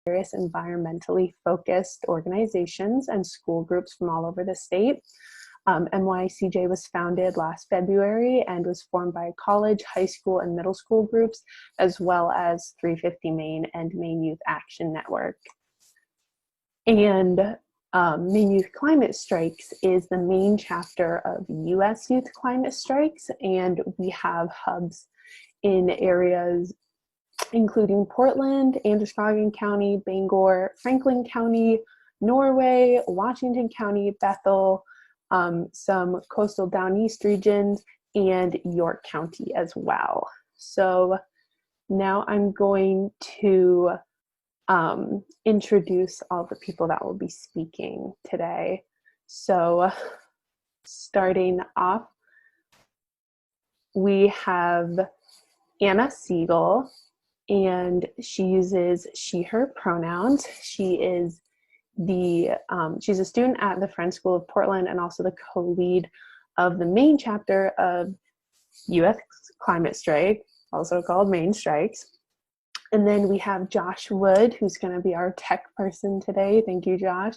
various environmentally focused organizations and school groups from all over the state. MYCJ was founded last February and was formed by college, high school, and middle school groups, as well as 350 Maine and Maine Youth Action Network. And Maine Youth Climate Strikes is the Maine chapter of U.S. Youth Climate Strikes, and we have hubs in areas including Portland, Androscoggin County, Bangor, Franklin County, Norway, Washington County, Bethel, some coastal down east regions, and York County as well. So now I'm going to introduce all the people that will be speaking today. So starting off, we have Anna Siegel, and she uses she, her pronouns. She is she's a student at the Friends School of Portland and also the co-lead of the Maine chapter of U.S. Climate Strike, also called Maine Strikes. And then we have Josh Wood, who's going to be our tech person today. Thank you, Josh.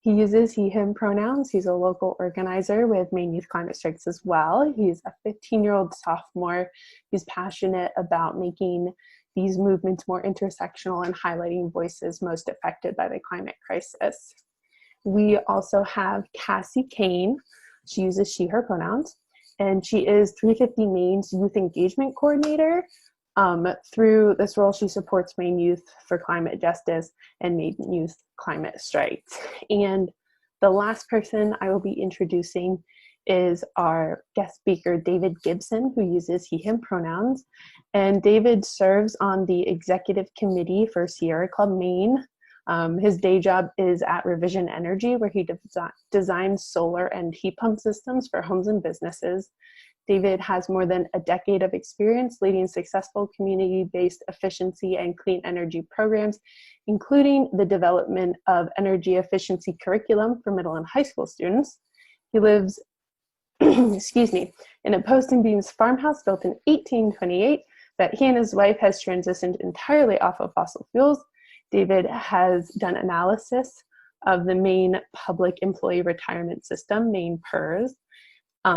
He uses he, him pronouns. He's a local organizer with Maine Youth Climate Strikes as well. He's a 15-year-old sophomore who's passionate about making these movements more intersectional and highlighting voices most affected by the climate crisis. We also have Cassie Kane. She uses she, her pronouns, and she is 350 Maine's Youth Engagement Coordinator. Through this role, she supports Maine Youth for Climate Justice and Maine Youth Climate Strikes. And the last person I will be introducing is our guest speaker, David Gibson, who uses he, him pronouns. And David serves on the executive committee for Sierra Club Maine. His day job is at Revision Energy, where he designs solar and heat pump systems for homes and businesses. David has more than a decade of experience leading successful community-based efficiency and clean energy programs, including the development of energy efficiency curriculum for middle and high school students. He lives excuse me, in a post and beams farmhouse built in 1828 that he and his wife has transitioned entirely off of fossil fuels. David has done analysis of the Maine Public Employee Retirement System, Maine PERS,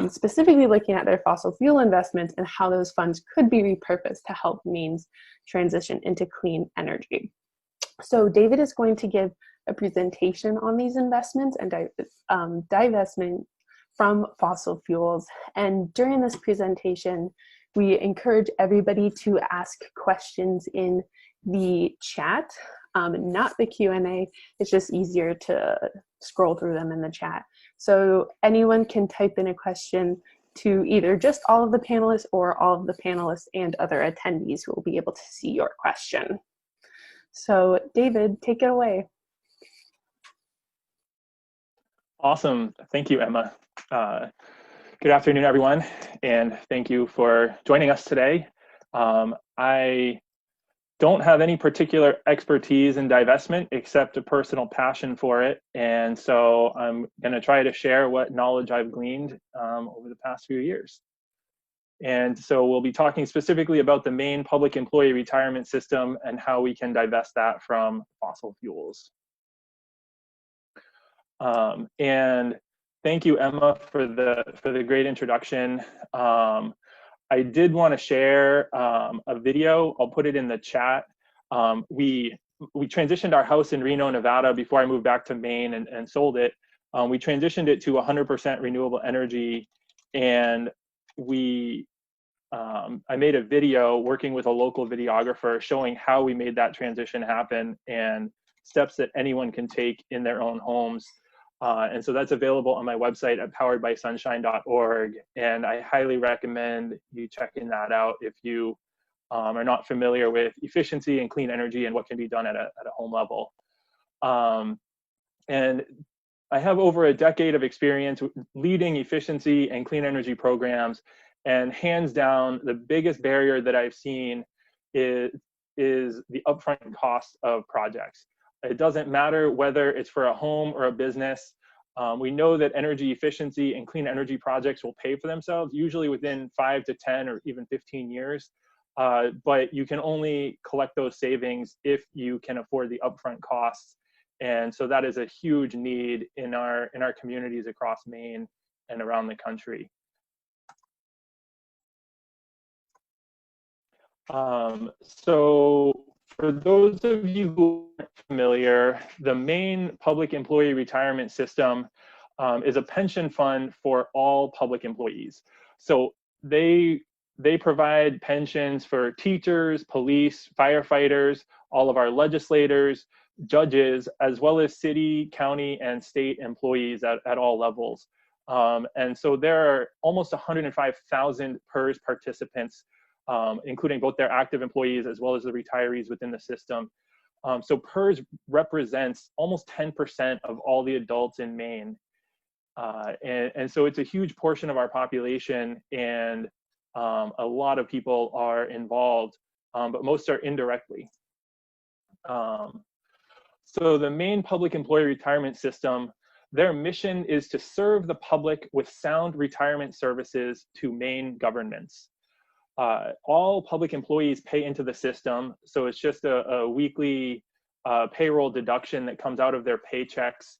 specifically looking at their fossil fuel investments and how those funds could be repurposed to help Maine's transition into clean energy. So David is going to give a presentation on these investments and divestment from fossil fuels. And during this presentation, we encourage everybody to ask questions in the chat, not the Q&A. It's just easier to scroll through them in the chat. So anyone can type in a question to either just all of the panelists or all of the panelists and other attendees who will be able to see your question. So David, take it away. Awesome. Thank you, Emma. Good afternoon, everyone, and thank you for joining us today. I don't have any particular expertise in divestment except a personal passion for it, and so I'm going to try to share what knowledge I've gleaned over the past few years. And so we'll be talking specifically about the Maine Public Employee Retirement System and how we can divest that from fossil fuels. And thank you, Emma, for the great introduction. I did want to share a video. I'll put it in the chat. We transitioned our house in Reno, Nevada before I moved back to Maine and sold it. We transitioned it to 100% renewable energy, and I made a video working with a local videographer showing how we made that transition happen and steps that anyone can take in their own homes. And so that's available on my website at poweredbysunshine.org. And I highly recommend you checking that out if you are not familiar with efficiency and clean energy and what can be done at a home level. And I have over a decade of experience leading efficiency and clean energy programs. And hands down, the biggest barrier that I've seen is the upfront cost of projects. It doesn't matter whether it's for a home or a business. We know that energy efficiency and clean energy projects will pay for themselves, usually within 5 to 10 or even 15 years. but you can only collect those savings if you can afford the upfront costs. And so that is a huge need in our communities across Maine and around the country. So for those of you who aren't familiar, the Maine Public Employee Retirement System is a pension fund for all public employees. So they provide pensions for teachers, police, firefighters, all of our legislators, judges, as well as city, county, and state employees at all levels. And so there are almost 105,000 PERS participants, including both their active employees as well as the retirees within the system. So PERS represents almost 10% of all the adults in Maine. And so it's a huge portion of our population, and a lot of people are involved, but most are indirectly. So the Maine Public Employee Retirement System, their mission is to serve the public with sound retirement services to Maine governments. All public employees pay into the system, so it's just a weekly payroll deduction that comes out of their paychecks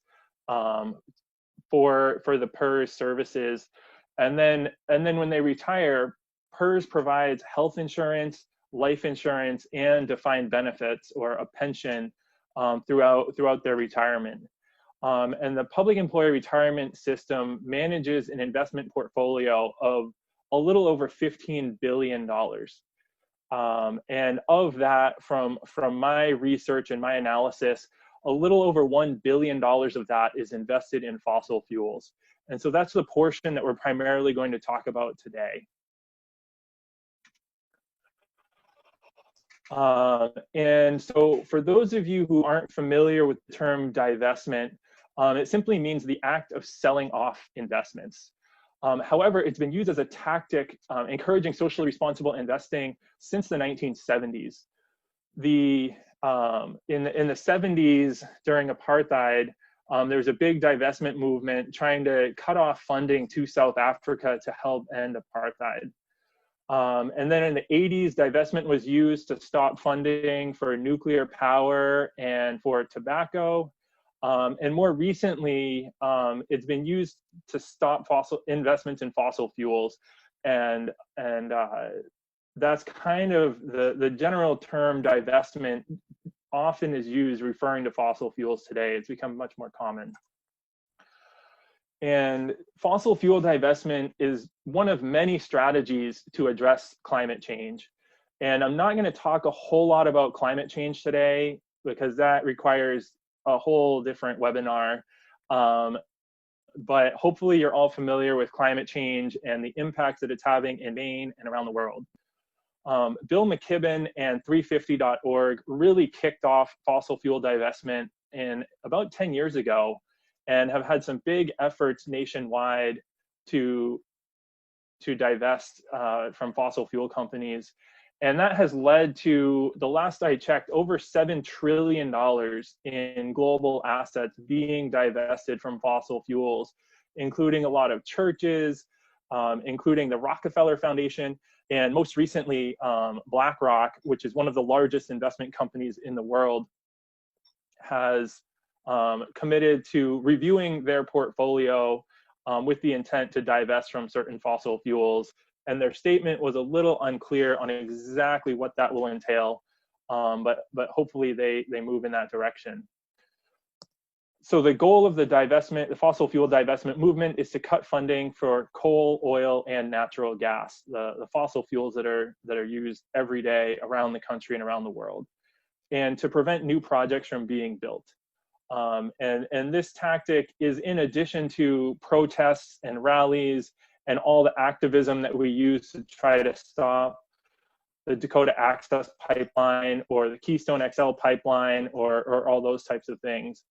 for the PERS services. And then when they retire, PERS provides health insurance, life insurance, and defined benefits, or a pension, throughout their retirement. And the Public Employee Retirement System manages an investment portfolio of a little over $15 billion. And of that, from my research and my analysis, a little over $1 billion of that is invested in fossil fuels. And so that's the portion that we're primarily going to talk about today. And so for those of you who aren't familiar with the term divestment, it simply means the act of selling off investments. However, it's been used as a tactic encouraging socially responsible investing since the 1970s. In the 70s, during apartheid, there was a big divestment movement trying to cut off funding to South Africa to help end apartheid. And then in the 80s, divestment was used to stop funding for nuclear power and for tobacco. And more recently, it's been used to stop investments in fossil fuels. And that's kind of the general term divestment often is used referring to fossil fuels today. It's become much more common. And fossil fuel divestment is one of many strategies to address climate change. And I'm not going to talk a whole lot about climate change today, because that requires a whole different webinar. But hopefully you're all familiar with climate change and the impacts that it's having in Maine and around the world. Bill McKibben and 350.org really kicked off fossil fuel divestment about 10 years ago, and have had some big efforts nationwide to divest from fossil fuel companies. And that has led to, the last I checked, over $7 trillion in global assets being divested from fossil fuels, including a lot of churches, including the Rockefeller Foundation, and most recently, BlackRock, which is one of the largest investment companies in the world, has committed to reviewing their portfolio with the intent to divest from certain fossil fuels. And their statement was a little unclear on exactly what that will entail, but hopefully they move in that direction. So the goal of the fossil fuel divestment movement, is to cut funding for coal, oil, and natural gas, the fossil fuels that are used every day around the country and around the world, and to prevent new projects from being built. And this tactic is in addition to protests and rallies and all the activism that we use to try to stop the Dakota Access Pipeline or the Keystone XL pipeline or all those types of things.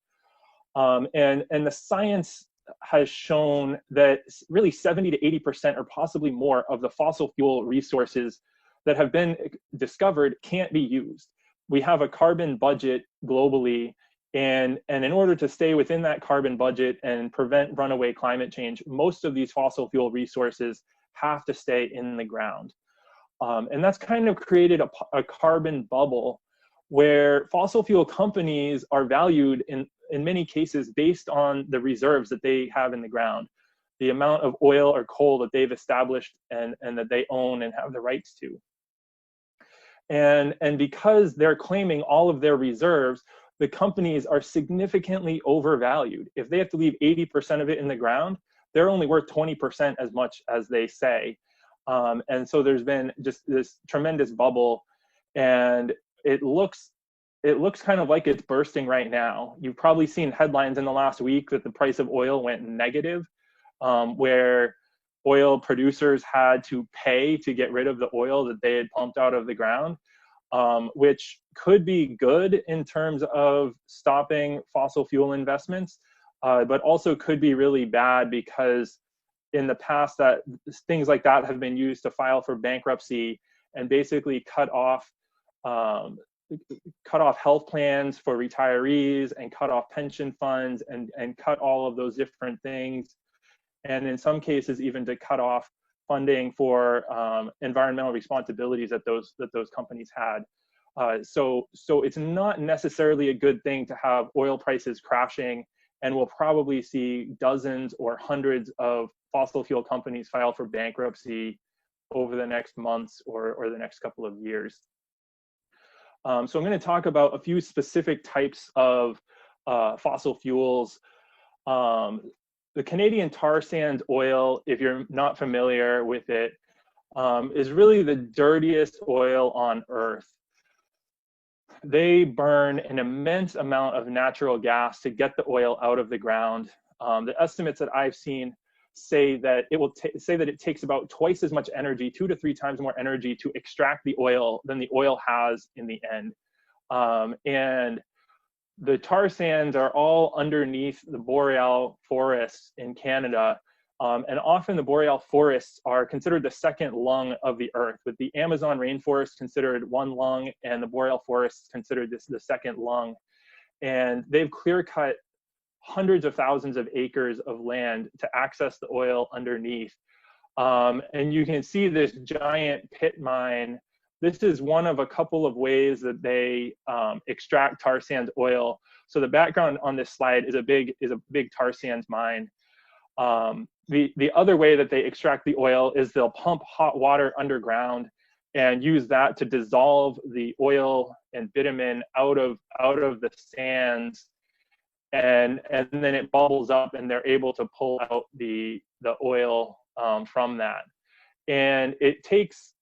And the science has shown that really 70 to 80% or possibly more of the fossil fuel resources that have been discovered can't be used. We have a carbon budget globally, and in order to stay within that carbon budget and prevent runaway climate change, most of these fossil fuel resources have to stay in the ground. And that's kind of created a carbon bubble where fossil fuel companies are valued in many cases based on the reserves that they have in the ground, the amount of oil or coal that they've established and that they own and have the rights to. And because they're claiming all of their reserves, the companies are significantly overvalued. If they have to leave 80% of it in the ground, they're only worth 20% as much as they say. And so there's been just this tremendous bubble, and it looks kind of like it's bursting right now. You've probably seen headlines in the last week that the price of oil went negative, where oil producers had to pay to get rid of the oil that they had pumped out of the ground, which could be good in terms of stopping fossil fuel investments, but also could be really bad because in the past that things like that have been used to file for bankruptcy and basically cut off health plans for retirees and cut off pension funds and cut all of those different things. And in some cases, even to cut off funding for environmental responsibilities that those companies had. So it's not necessarily a good thing to have oil prices crashing, and we'll probably see dozens or hundreds of fossil fuel companies file for bankruptcy over the next months or the next couple of years. So I'm going to talk about a few specific types of fossil fuels. The Canadian tar sands oil, if you're not familiar with it, is really the dirtiest oil on Earth. They burn an immense amount of natural gas to get the oil out of the ground. The estimates that I've seen say that it takes about twice as much energy, 2 to 3 times more energy to extract the oil than the oil has in the end. And the tar sands are all underneath the boreal forests in Canada. And often the boreal forests are considered the second lung of the earth, with the Amazon rainforest considered one lung and the boreal forests considered the second lung. And they've clear cut hundreds of thousands of acres of land to access the oil underneath. And you can see this giant pit mine. This is one of a couple of ways that they extract tar sands oil. So the background on this slide is a big tar sands mine. The other way that they extract the oil is they'll pump hot water underground and use that to dissolve the oil and bitumen out of the sands, and then it bubbles up and they're able to pull out the oil from that. And it takes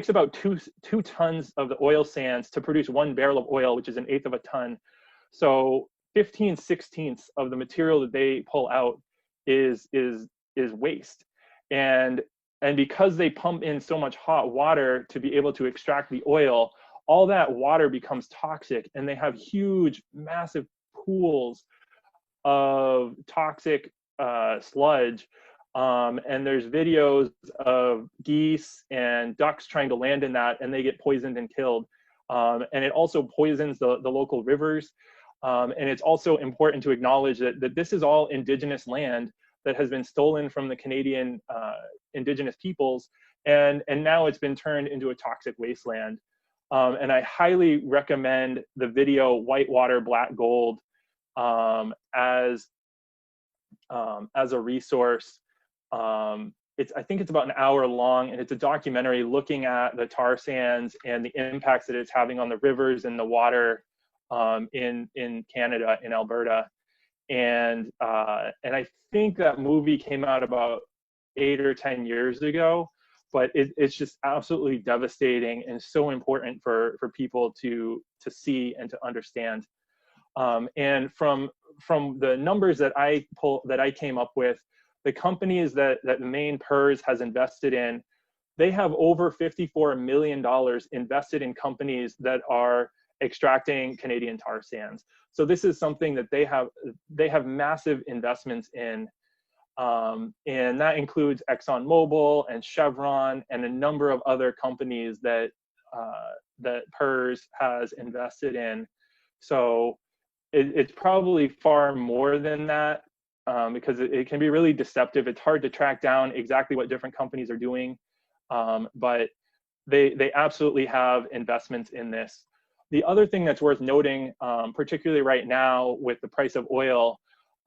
about two tons of the oil sands to produce 1 barrel of oil, which is 1/8 of a ton. So 15/16 of the material that they pull out is waste. And because they pump in so much hot water to be able to extract the oil, all that water becomes toxic, and they have huge, massive pools of toxic sludge. And there's videos of geese and ducks trying to land in that, and they get poisoned and killed. And it also poisons the local rivers. And it's also important to acknowledge that this is all Indigenous land that has been stolen from the Canadian Indigenous peoples, and now it's been turned into a toxic wasteland. And I highly recommend the video Whitewater Black Gold as a resource. I think it's about an hour long, and it's a documentary looking at the tar sands and the impacts that it's having on the rivers and the water in Canada, in Alberta. And I think that movie came out about 8 or 10 years ago, but it's just absolutely devastating and so important for people to see and to understand. And from the numbers that I came up with, the companies that Maine PERS has invested in, they have over $54 million invested in companies that are extracting Canadian tar sands. So this is something that they have massive investments in, and that includes ExxonMobil and Chevron and a number of other companies that PERS has invested in. So it's probably far more than that, because it can be really deceptive. It's hard to track down exactly what different companies are doing, but they absolutely have investments in this. The other thing that's worth noting, particularly right now with the price of oil,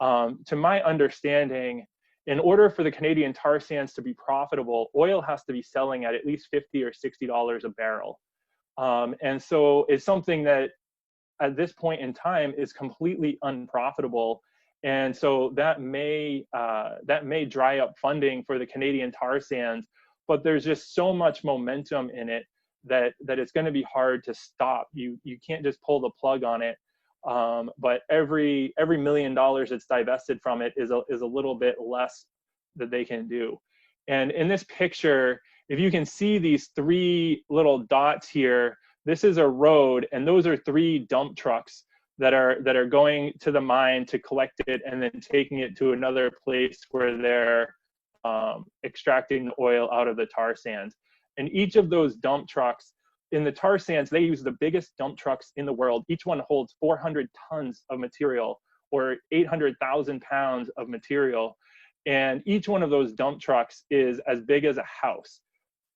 to my understanding, in order for the Canadian tar sands to be profitable, oil has to be selling at least $50 or $60 a barrel. And so it's something that at this point in time is completely unprofitable. And so that may dry up funding for the Canadian tar sands, but there's just so much momentum in it that it's going to be hard to stop. You can't just pull the plug on it. But every $1 million that's divested from it is a little bit less that they can do. And in this picture, if you can see these 3 little dots here, this is a road, and those are 3 dump trucks that are going to the mine to collect it and then taking it to another place where they're extracting the oil out of the tar sands. And each of those dump trucks, in the tar sands, they use the biggest dump trucks in the world. Each one holds 400 tons of material, or 800,000 pounds of material. And each one of those dump trucks is as big as a house.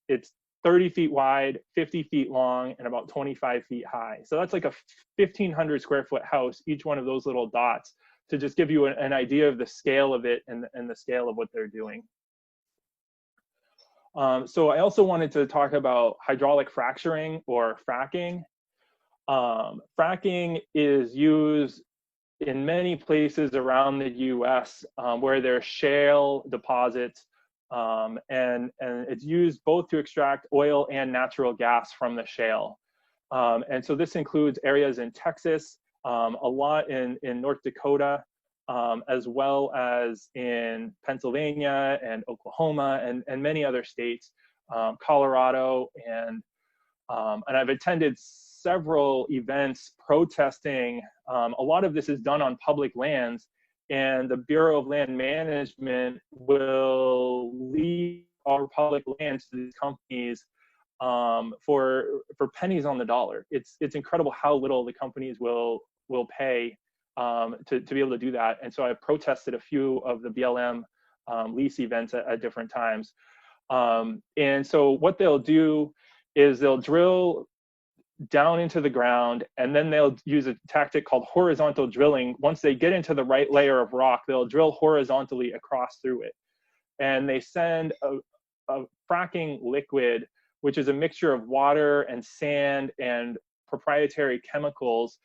It's 30 feet wide, 50 feet long, and about 25 feet high. So that's like a 1,500 square foot house, each one of those little dots, to just give you an idea of the scale of it and the scale of what they're doing. So I also wanted to talk about hydraulic fracturing, or fracking. Fracking is used in many places around the US where there's shale deposits, and it's used both to extract oil and natural gas from the shale. And so this includes areas in Texas, a lot in North Dakota, as well as in Pennsylvania and Oklahoma and many other states, Colorado, and I've attended several events protesting. A lot of this is done on public lands, and the Bureau of Land Management will leave our public lands to these companies for pennies on the dollar. It's incredible how little the companies will pay to be able to do that. And so I've protested a few of the BLM lease events at different times. And so what they'll do is they'll drill down into the ground, and then they'll use a tactic called horizontal drilling. Once they get into the right layer of rock, they'll drill horizontally across through it. And they send a fracking liquid, which is a mixture of water and sand and proprietary chemicals,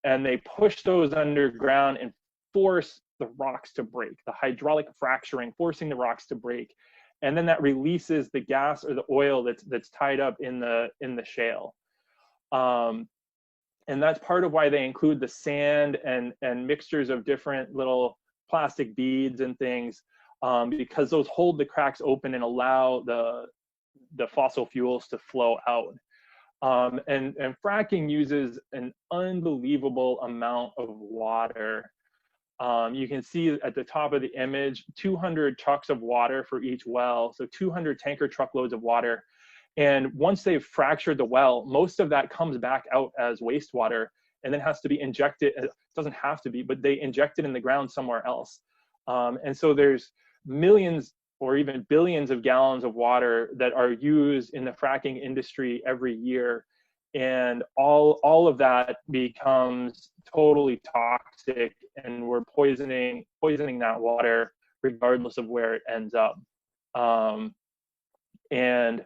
and they push those underground and force the rocks to break, the hydraulic fracturing, forcing the rocks to break. And then that releases the gas or the oil that's tied up in the shale. And that's part of why they include the sand and mixtures of different little plastic beads and things, because those hold the cracks open and allow the fossil fuels to flow out. And fracking uses an unbelievable amount of water. You can see at the top of the image, 200 trucks of water for each well, so 200 tanker truckloads of water. And once they've fractured the well, most of that comes back out as wastewater and then has to be injected. It doesn't have to be, but they inject it in the ground somewhere else. And so there's millions or even billions of gallons of water that are used in the fracking industry every year. And all of that becomes totally toxic, and we're poisoning that water regardless of where it ends up. And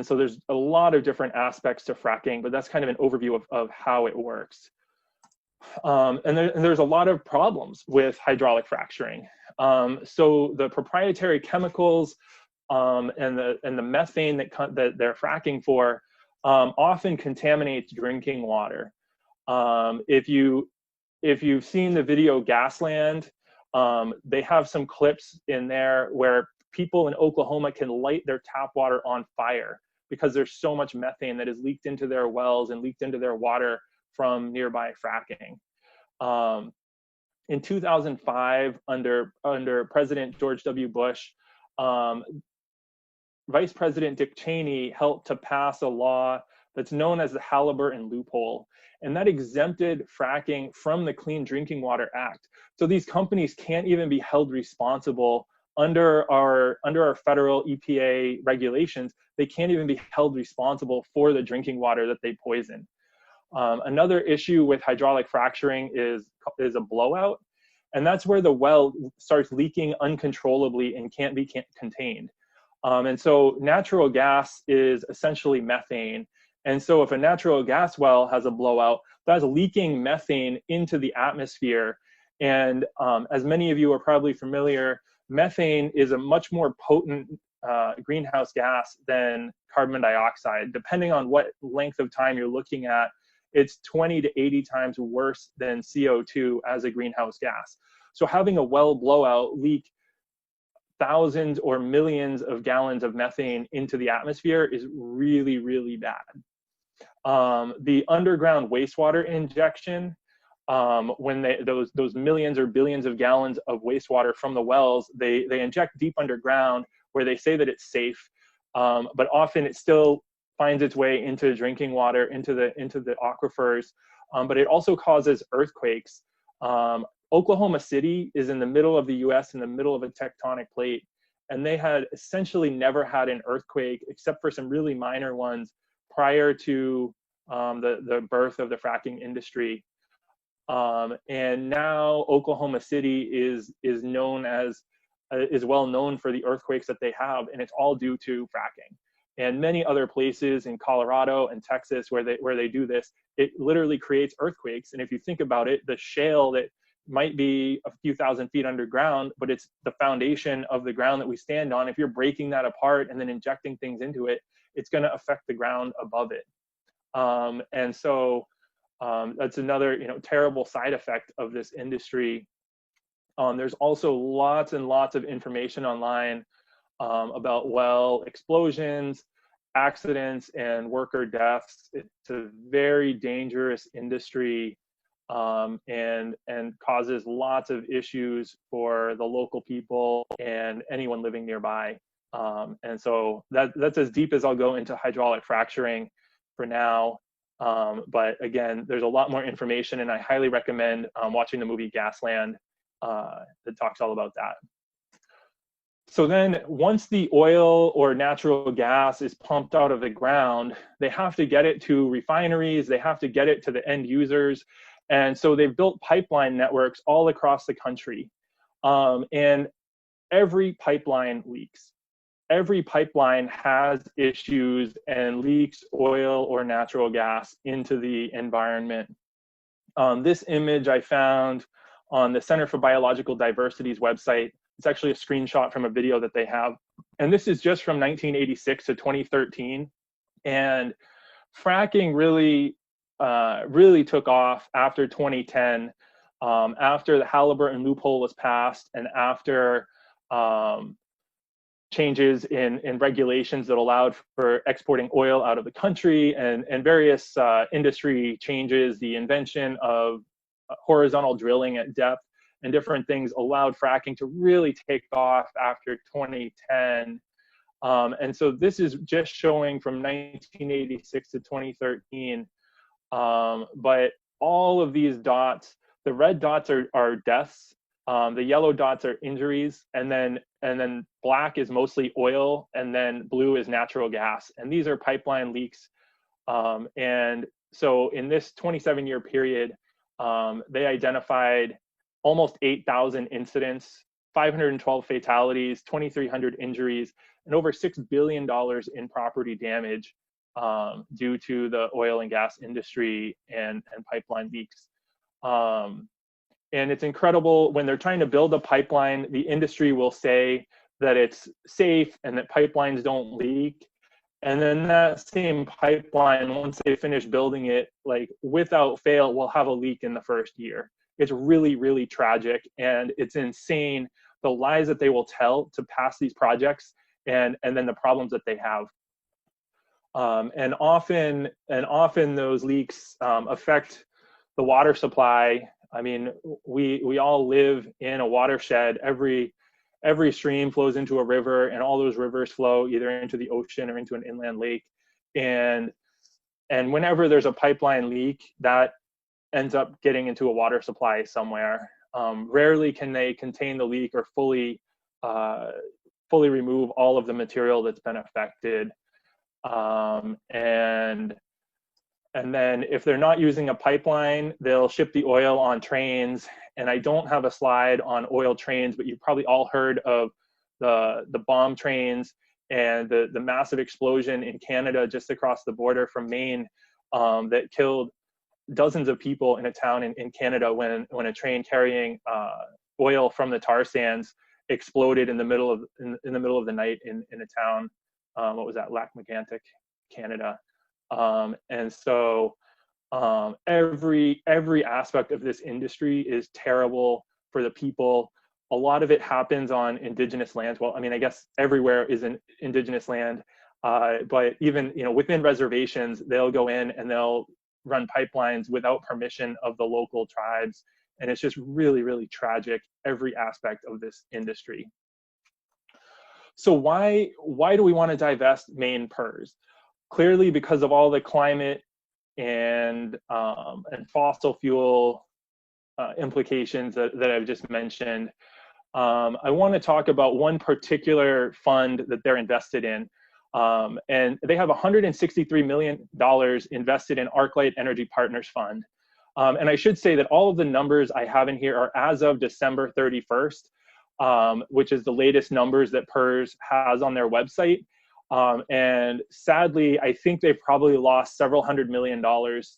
so there's a lot of different aspects to fracking, but that's kind of an overview of how it works. And there's a lot of problems with hydraulic fracturing. So the proprietary chemicals and the methane that they're fracking for often contaminates drinking water. If you've seen the video Gasland, they have some clips in there where people in Oklahoma can light their tap water on fire because there's so much methane that is leaked into their wells and leaked into their water from nearby fracking. In 2005, under President George W. Bush, Vice President Dick Cheney helped to pass a law that's known as the Halliburton loophole, and that exempted fracking from the Clean Drinking Water Act. So these companies can't even be held responsible under our federal EPA regulations they can't even be held responsible for the drinking water that they poison. Another issue with hydraulic fracturing is a blowout, and that's where the well starts leaking uncontrollably and can't be contained. And so natural gas is essentially methane. And so if a natural gas well has a blowout, that's leaking methane into the atmosphere. And as many of you are probably familiar, methane is a much more potent greenhouse gas than carbon dioxide. Depending on what length of time you're looking at, it's 20 to 80 times worse than CO2 as a greenhouse gas. So having a well blowout leak thousands or millions of gallons of methane into the atmosphere is really, really bad. The underground wastewater injection, when those millions or billions of gallons of wastewater from the wells, they inject deep underground where they say that it's safe, but often it still finds its way into drinking water, into the aquifers, but it also causes earthquakes. Oklahoma City is in the middle of the US, in the middle of a tectonic plate, and they had essentially never had an earthquake except for some really minor ones prior to the birth of the fracking industry. And now Oklahoma City is well known for the earthquakes that they have, and it's all due to fracking. And many other places in Colorado and Texas where they do this, it literally creates earthquakes. And if you think about it, the shale that might be a few thousand feet underground, but it's the foundation of the ground that we stand on. If you're breaking that apart and then injecting things into it, it's going to affect the ground above it. And so that's another terrible side effect of this industry. There's also lots and lots of information online about well explosions, accidents, and worker deaths. It's a very dangerous industry, and causes lots of issues for the local people and anyone living nearby. And so that's as deep as I'll go into hydraulic fracturing for now. But again, there's a lot more information, and I highly recommend watching the movie Gasland that talks all about that. So then once the oil or natural gas is pumped out of the ground, they have to get it to refineries, they have to get it to the end users. And so they've built pipeline networks all across the country. And every pipeline leaks. Every pipeline has issues and leaks oil or natural gas into the environment. This image I found on the Center for Biological Diversity's website. It's actually a screenshot from a video that they have. And this is just from 1986 to 2013. And fracking really took off after 2010, after the Halliburton loophole was passed, and after changes in regulations that allowed for exporting oil out of the country, and various industry changes, the invention of horizontal drilling at depth and different things allowed fracking to really take off after 2010. And so this is just showing from 1986 to 2013. But all of these dots, the red dots are deaths, the yellow dots are injuries, and then black is mostly oil, and then blue is natural gas. And these are pipeline leaks. And so in this 27-year period, they identified almost 8,000 incidents, 512 fatalities, 2,300 injuries, and over $6 billion in property damage due to the oil and gas industry and pipeline leaks. And it's incredible when they're trying to build a pipeline, the industry will say that it's safe and that pipelines don't leak. And then that same pipeline, once they finish building it, like without fail, will have a leak in the first year. It's really, really tragic, and it's insane the lies that they will tell to pass these projects, and then the problems that they have. And often those leaks affect the water supply. I mean, we all live in a watershed. Every stream flows into a river, and all those rivers flow either into the ocean or into an inland lake. And whenever there's a pipeline leak, that ends up getting into a water supply somewhere. Rarely can they contain the leak or fully remove all of the material that's been affected. And then if they're not using a pipeline, they'll ship the oil on trains. And I don't have a slide on oil trains, but you've probably all heard of the bomb trains and the massive explosion in Canada just across the border from Maine that killed dozens of people in a town in Canada when a train carrying oil from the tar sands exploded in the middle of the night in a town. What was that? Lac-Mégantic, Canada. And so every aspect of this industry is terrible for the people. A lot of it happens on indigenous lands. Well, I mean, I guess everywhere is an indigenous land, but even within reservations, they'll go in and they'll run pipelines without permission of the local tribes, and it's just really, really tragic. Every aspect of this industry. So why do we want to divest Maine PERS? Clearly, because of all the climate and fossil fuel implications that I've just mentioned. I want to talk about one particular fund that they're invested in. And they have $163 million invested in ArcLight Energy Partners Fund. And I should say that all of the numbers I have in here are as of December 31st, which is the latest numbers that PERS has on their website. And sadly, I think they've probably lost several $100 million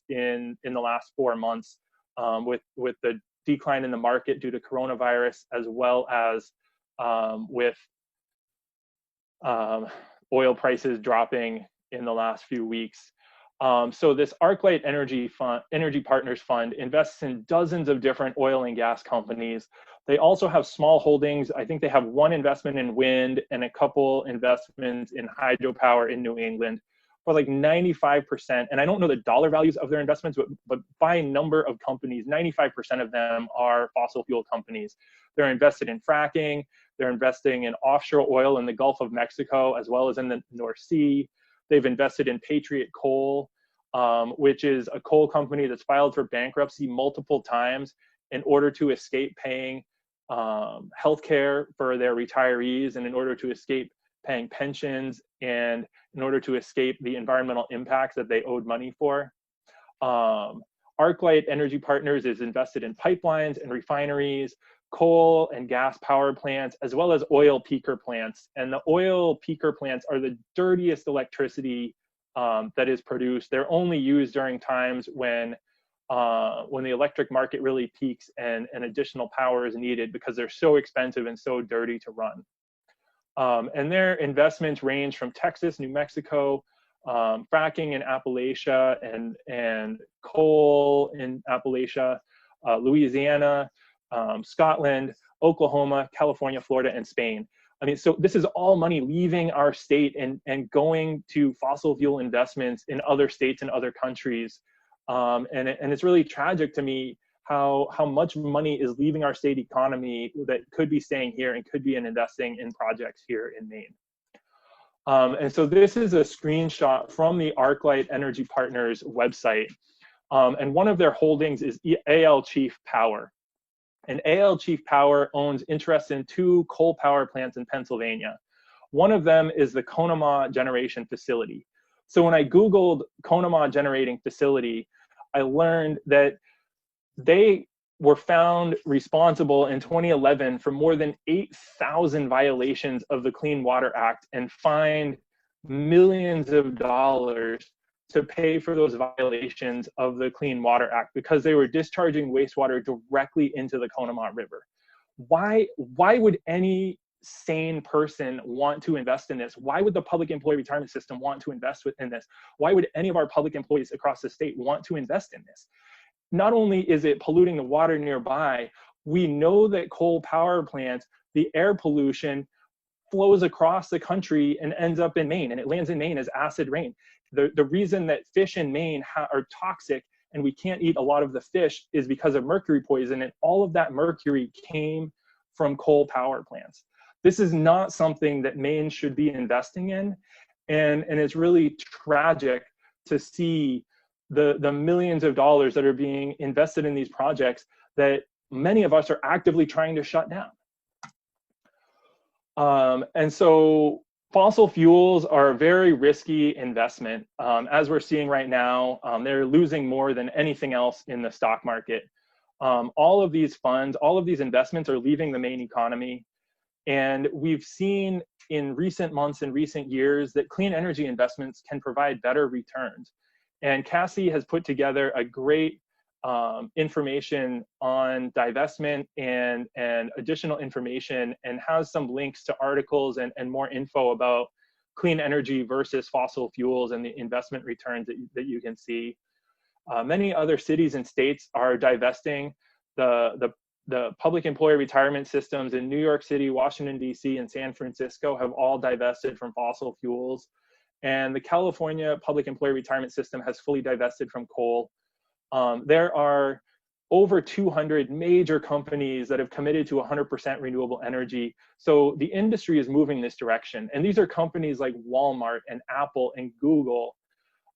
in the last 4 months with the decline in the market due to coronavirus, as well as with oil prices dropping in the last few weeks. So this ArcLight Energy Partners Fund invests in dozens of different oil and gas companies. They also have small holdings. I think they have one investment in wind and a couple investments in hydropower in New England for like 95%. And I don't know the dollar values of their investments, but by number of companies, 95% of them are fossil fuel companies. They're invested in fracking. They're investing in offshore oil in the Gulf of Mexico, as well as in the North Sea. They've invested in Patriot Coal, which is a coal company that's filed for bankruptcy multiple times in order to escape paying healthcare for their retirees, and in order to escape paying pensions, and in order to escape the environmental impacts that they owed money for. ArcLight Energy Partners is invested in pipelines and refineries, coal and gas power plants, as well as oil peaker plants. And the oil peaker plants are the dirtiest electricity that is produced. They're only used during times when the electric market really peaks and additional power is needed, because they're so expensive and so dirty to run. And their investments range from Texas, New Mexico, fracking in Appalachia, and coal in Appalachia, Louisiana, Scotland, Oklahoma, California, Florida, and Spain. I mean, so this is all money leaving our state and going to fossil fuel investments in other states and other countries. And it's really tragic to me how much money is leaving our state economy that could be staying here and could be investing in projects here in Maine. And so this is a screenshot from the ArcLight Energy Partners website. And one of their holdings is AL Chief Power. And AL Chief Power owns interest in 2 coal power plants in Pennsylvania. One of them is the Conemaugh Generation Facility. So when I Googled Conemaugh Generating Facility, I learned that they were found responsible in 2011 for more than 8,000 violations of the Clean Water Act, and fined millions of dollars to pay for those violations of the Clean Water Act, because they were discharging wastewater directly into the Conemaugh River. Why would any sane person want to invest in this? Why would the public employee retirement system want to invest in this? Why would any of our public employees across the state want to invest in this? Not only is it polluting the water nearby, we know that coal power plants, the air pollution flows across the country and ends up in Maine, and it lands in Maine as acid rain. The reason that fish in Maine are toxic and we can't eat a lot of the fish is because of mercury poison, and all of that mercury came from coal power plants. This is not something that Maine should be investing in, and it's really tragic to see the millions of dollars that are being invested in these projects that many of us are actively trying to shut down. And so Fossil fuels are a very risky investment. As we're seeing right now, they're losing more than anything else in the stock market. All of these funds, all of these investments are leaving the Maine economy. And we've seen in recent months and recent years that clean energy investments can provide better returns. And Cassie has put together a great information on divestment and additional information, and has some links to articles and more info about clean energy versus fossil fuels and the investment returns that you can see. Many other cities and states are divesting. The public employee retirement systems in New York City, Washington, D.C., and San Francisco have all divested from fossil fuels. And the California public employee retirement system has fully divested from coal. There are over 200 major companies that have committed to 100% renewable energy. So the industry is moving this direction. And these are companies like Walmart and Apple and Google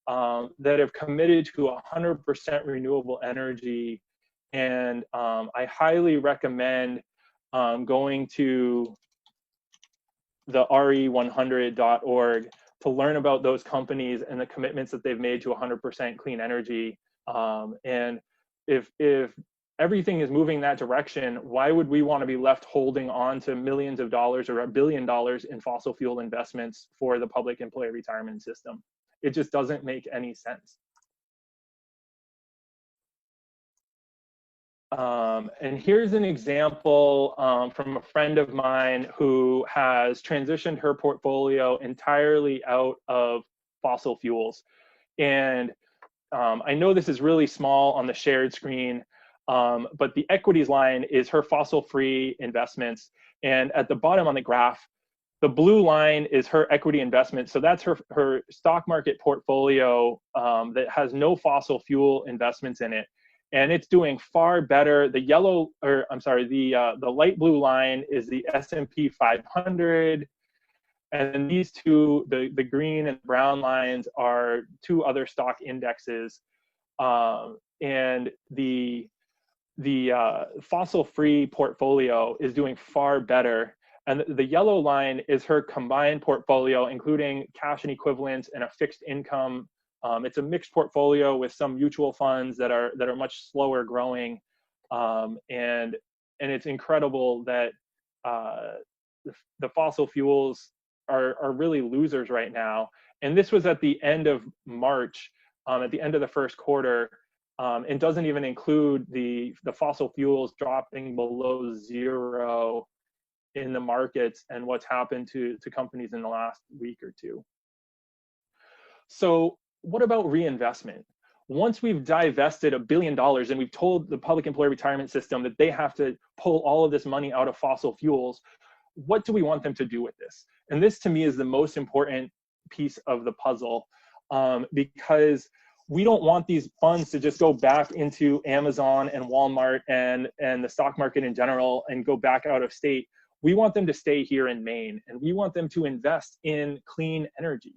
that have committed to 100% renewable energy. And I highly recommend going to the re100.org to learn about those companies and the commitments that they've made to 100% clean energy. And if everything is moving that direction, why would we want to be left holding on to millions of dollars or $1 billion in fossil fuel investments for the public employee retirement system? It just doesn't make any sense. And here's an example from a friend of mine who has transitioned her portfolio entirely out of fossil fuels. And I know this is really small on the shared screen, but the equities line is her fossil-free investments. And at the bottom on the graph, the blue line is her equity investment. So that's her stock market portfolio that has no fossil fuel investments in it. And it's doing far better. The yellow, or I'm sorry, the light blue line is the S&P 500. And these two, the green and brown lines, are two other stock indexes. And the fossil-free portfolio is doing far better. And the yellow line is her combined portfolio, including cash and equivalents and a fixed income. It's a mixed portfolio with some mutual funds that are much slower growing. And it's incredible that the fossil fuels are really losers right now. And this was at the end of March, at the end of the first quarter, and doesn't even include the fossil fuels dropping below zero in the markets and what's happened to companies in the last week or two. So what about reinvestment? Once we've divested $1 billion and we've told the public employee retirement system that they have to pull all of this money out of fossil fuels, what do we want them to do with this? And this, to me, is the most important piece of the puzzle, because we don't want these funds to just go back into Amazon and Walmart and the stock market in general and go back out of state. We want them to stay here in Maine, and we want them to invest in clean energy.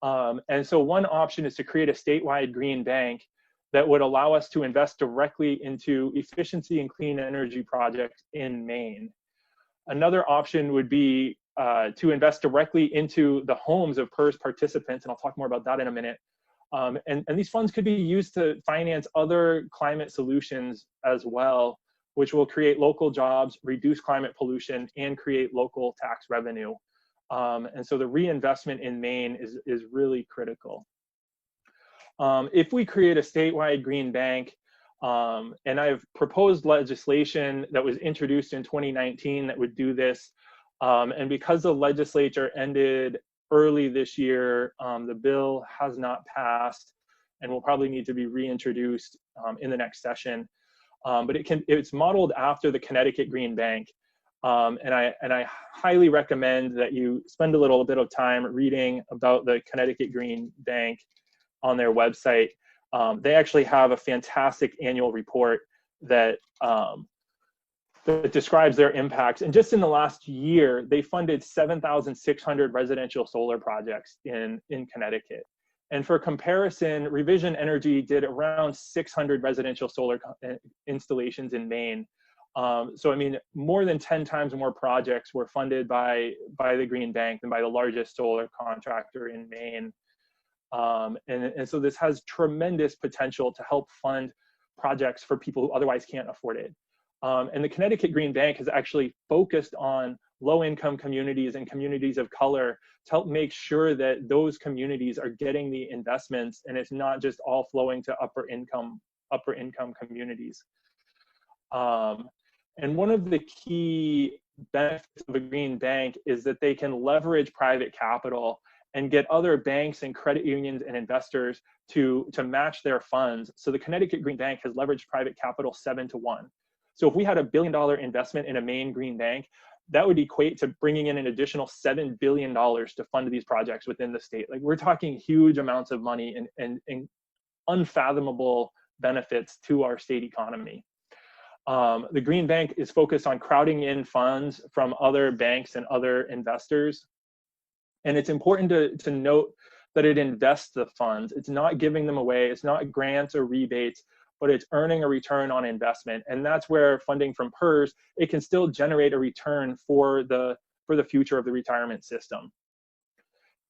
And so one option is to create a statewide green bank that would allow us to invest directly into efficiency and clean energy projects in Maine. Another option would be to invest directly into the homes of PERS participants, and I'll talk more about that in a minute. And these funds could be used to finance other climate solutions as well, which will create local jobs, reduce climate pollution, and create local tax revenue. And so the reinvestment in Maine is really critical. If we create a statewide green bank, and I've proposed legislation that was introduced in 2019 that would do this, and because the legislature ended early this year, the bill has not passed and will probably need to be reintroduced in the next session. But it's modeled after the Connecticut Green Bank. And I highly recommend that you spend a little bit of time reading about the Connecticut Green Bank on their website. They actually have a fantastic annual report that describes their impacts. And just in the last year, they funded 7,600 residential solar projects in Connecticut. And for comparison, Revision Energy did around 600 residential solar installations in Maine. So I mean, more than 10 times more projects were funded by the Green Bank than by the largest solar contractor in Maine. And so this has tremendous potential to help fund projects for people who otherwise can't afford it. And the Connecticut Green Bank has actually focused on low-income communities and communities of color to help make sure that those communities are getting the investments, and it's not just all flowing to upper income communities. And one of the key benefits of a green bank is that they can leverage private capital and get other banks and credit unions and investors to match their funds. So the Connecticut Green Bank has leveraged private capital 7-to-1. So if we had $1 billion investment in a Maine Green Bank, that would equate to bringing in an additional $7 billion to fund these projects within the state. Like, we're talking huge amounts of money and unfathomable benefits to our state economy. The Green Bank is focused on crowding in funds from other banks and other investors. And it's important to note that it invests the funds. It's not giving them away. It's not grants or rebates, but it's earning a return on investment. And that's where funding from PERS, it can still generate a return for the future of the retirement system.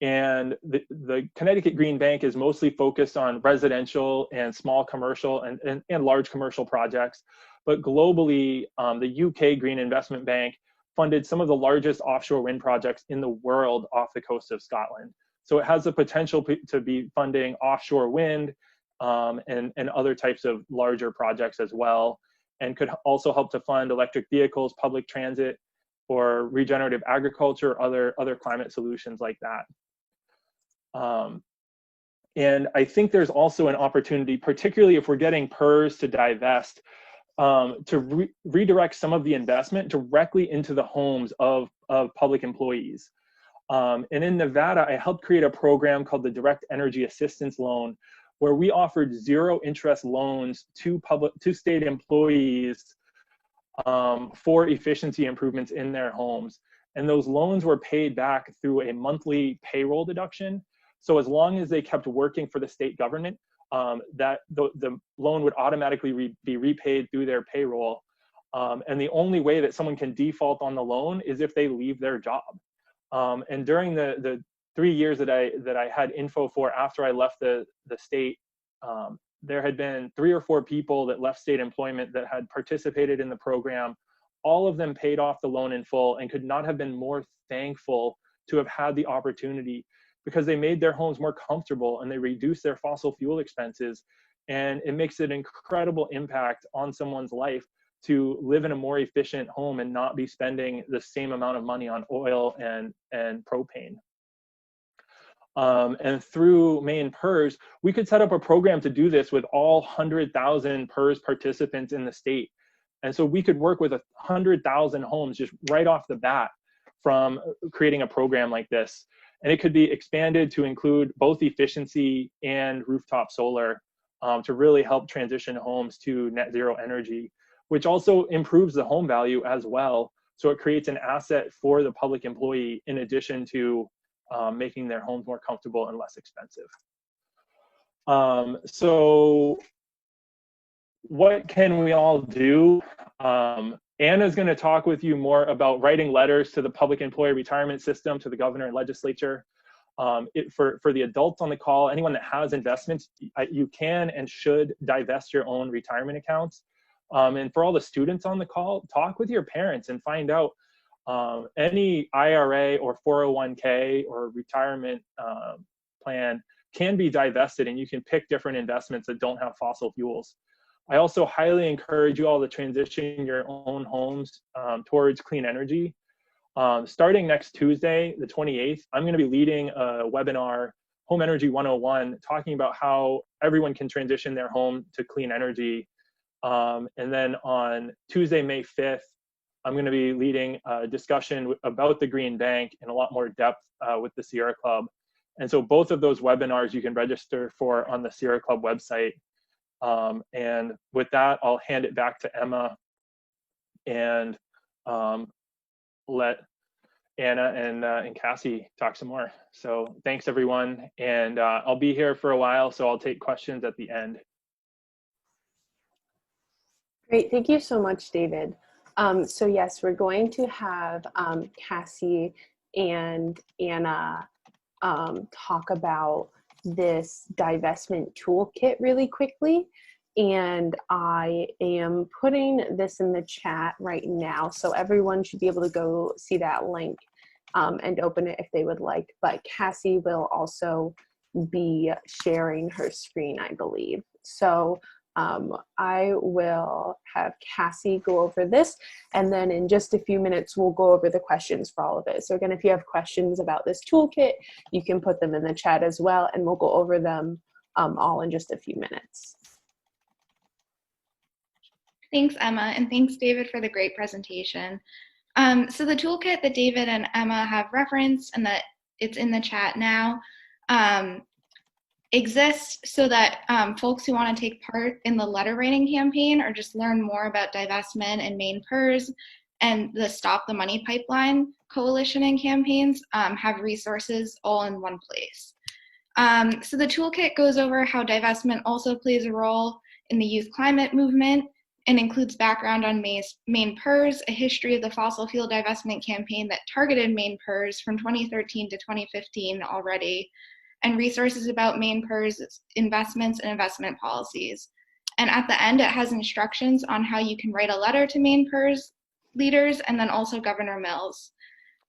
And the Connecticut Green Bank is mostly focused on residential and small commercial and large commercial projects. But globally, the UK Green Investment Bank funded some of the largest offshore wind projects in the world off the coast of Scotland. So it has the potential to be funding offshore wind and other types of larger projects as well, and could also help to fund electric vehicles, public transit, or regenerative agriculture, other climate solutions like that. And I think there's also an opportunity, particularly if we're getting PERS to divest, to redirect some of the investment directly into the homes of public employees. And in Nevada, I helped create a program called the Direct Energy Assistance Loan, where we offered zero interest loans to state employees for efficiency improvements in their homes. And those loans were paid back through a monthly payroll deduction. So as long as they kept working for the state government, that the loan would automatically be repaid through their payroll. And the only way that someone can default on the loan is if they leave their job. And during the 3 years that I had info for after I left the state, there had been 3 or 4 people that left state employment that had participated in the program. All of them paid off the loan in full and could not have been more thankful to have had the opportunity, because they made their homes more comfortable and they reduced their fossil fuel expenses. And it makes an incredible impact on someone's life to live in a more efficient home and not be spending the same amount of money on oil and propane. And through Maine PERS, we could set up a program to do this with all 100,000 PERS participants in the state. And so we could work with 100,000 homes just right off the bat from creating a program like this. And it could be expanded to include both efficiency and rooftop solar to really help transition homes to net zero energy, which also improves the home value as well. So it creates an asset for the public employee in addition to making their homes more comfortable and less expensive. So what can we all do? Anna's going to talk with you more about writing letters to the public employee retirement system, to the governor and legislature. For the adults on the call, anyone that has investments, you can and should divest your own retirement accounts. And for all the students on the call, talk with your parents and find out any IRA or 401k or retirement plan can be divested, and you can pick different investments that don't have fossil fuels. I also highly encourage you all to transition your own homes towards clean energy. Starting next Tuesday, the 28th, I'm going to be leading a webinar, Home Energy 101, talking about how everyone can transition their home to clean energy. And then on Tuesday, May 5th, I'm going to be leading a discussion about the Green Bank in a lot more depth with the Sierra Club. And so both of those webinars you can register for on the Sierra Club website. And with that, I'll hand it back to Emma and let Anna and Cassie talk some more. So thanks everyone. And I'll be here for a while, so I'll take questions at the end. Great, thank you so much, David. So yes, we're going to have Cassie and Anna talk about this divestment toolkit really quickly. And I am putting this in the chat right now, so everyone should be able to go see that link and open it if they would like. But Cassie will also be sharing her screen, I believe. So I will have Cassie go over this, and then in just a few minutes, we'll go over the questions for all of it. So again, if you have questions about this toolkit, you can put them in the chat as well, and we'll go over them all in just a few minutes. Thanks, Emma, and thanks, David, for the great presentation. So the toolkit that David and Emma have referenced and that it's in the chat now exists so that folks who want to take part in the letter writing campaign or just learn more about divestment and Maine PERS and the Stop the Money Pipeline coalition and campaigns have resources all in one place. So the toolkit goes over how divestment also plays a role in the youth climate movement and includes background on Maine PERS, a history of the fossil fuel divestment campaign that targeted Maine PERS from 2013 to 2015 already, and resources about Maine PERS investments and investment policies. And at the end, it has instructions on how you can write a letter to Maine PERS leaders and then also Governor Mills.